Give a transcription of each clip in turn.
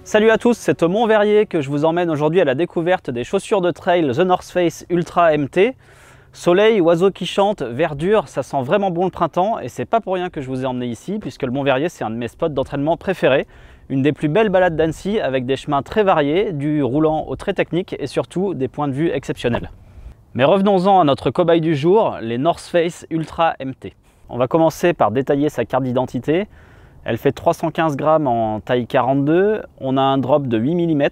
Salut à tous, c'est au Mont-Verrier que je vous emmène aujourd'hui à la découverte des chaussures de trail The North Face Ultra MT. Soleil, oiseaux qui chantent, verdure, ça sent vraiment bon le printemps et c'est pas pour rien que je vous ai emmené ici puisque le Mont-Verrier c'est un de mes spots d'entraînement préférés. Une des plus belles balades d'Annecy avec des chemins très variés, du roulant au très technique et surtout des points de vue exceptionnels. Mais revenons-en à notre cobaye du jour, les North Face Ultra MT. On va commencer par détailler sa carte d'identité. Elle fait 315 grammes en taille 42, on a un drop de 8 mm,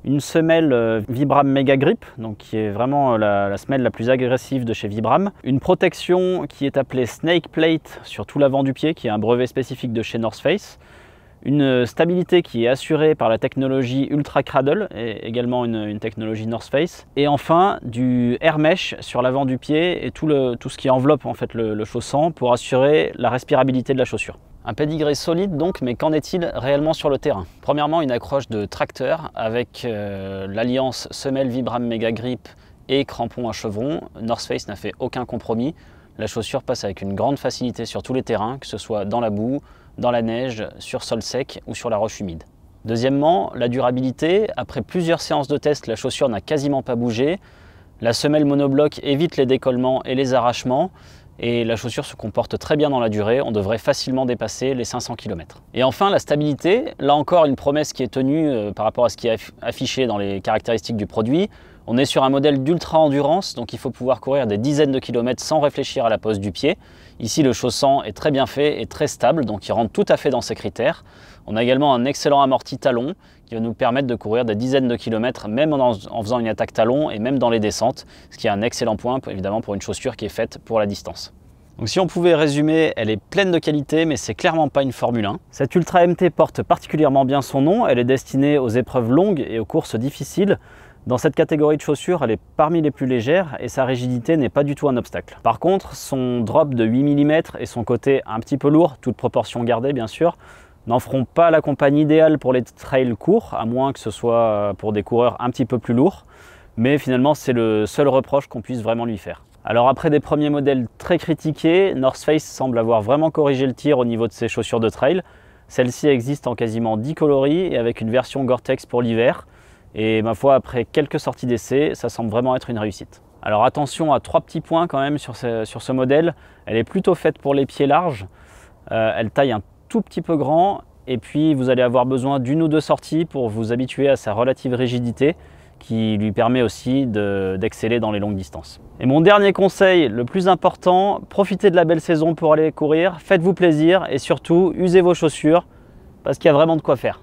une semelle Vibram Mega Grip, donc qui est vraiment la semelle la plus agressive de chez Vibram, une protection qui est appelée Snake Plate sur tout l'avant du pied, qui est un brevet spécifique de chez North Face, une stabilité qui est assurée par la technologie Ultra Cradle, et également une technologie North Face, et enfin du Air Mesh sur l'avant du pied et tout ce qui enveloppe en fait le chaussant pour assurer la respirabilité de la chaussure. Un pédigré solide donc, mais qu'en est-il réellement sur le terrain? Premièrement, une accroche de tracteur avec l'alliance semelle Vibram Mega Grip et crampon à chevron. North Face n'a fait aucun compromis. La chaussure passe avec une grande facilité sur tous les terrains, que ce soit dans la boue, dans la neige, sur sol sec ou sur la roche humide. Deuxièmement, la durabilité. Après plusieurs séances de test, la chaussure n'a quasiment pas bougé. La semelle monobloc évite les décollements et les arrachements. Et la chaussure se comporte très bien dans la durée, on devrait facilement dépasser les 500 km. Et enfin la stabilité, là encore une promesse qui est tenue par rapport à ce qui est affiché dans les caractéristiques du produit. On est sur un modèle d'ultra endurance, donc il faut pouvoir courir des dizaines de kilomètres sans réfléchir à la pose du pied. Ici le chausson est très bien fait et très stable, donc il rentre tout à fait dans ces critères. On a également un excellent amorti talon qui va nous permettre de courir des dizaines de kilomètres, même en faisant une attaque talon et même dans les descentes, ce qui est un excellent point évidemment pour une chaussure qui est faite pour la distance. Donc si on pouvait résumer, elle est pleine de qualité, mais c'est clairement pas une Formule 1. Cette Ultra MT porte particulièrement bien son nom, elle est destinée aux épreuves longues et aux courses difficiles. Dans cette catégorie de chaussures, elle est parmi les plus légères et sa rigidité n'est pas du tout un obstacle. Par contre, son drop de 8 mm et son côté un petit peu lourd, toute proportion gardée bien sûr, n'en feront pas la compagne idéale pour les trails courts, à moins que ce soit pour des coureurs un petit peu plus lourds. Mais finalement, c'est le seul reproche qu'on puisse vraiment lui faire. Alors après des premiers modèles très critiqués, North Face semble avoir vraiment corrigé le tir au niveau de ses chaussures de trail. Celle-ci existe en quasiment 10 coloris et avec une version Gore-Tex pour l'hiver. Et ma foi, après quelques sorties d'essai, ça semble vraiment être une réussite. Alors attention à 3 petits points quand même sur ce modèle. Elle est plutôt faite pour les pieds larges. Elle taille un tout petit peu grand et puis vous allez avoir besoin d'une ou deux sorties pour vous habituer à sa relative rigidité qui lui permet aussi d'exceller dans les longues distances. Et mon dernier conseil, le plus important, profitez de la belle saison pour aller courir, faites-vous plaisir et surtout usez vos chaussures parce qu'il y a vraiment de quoi faire.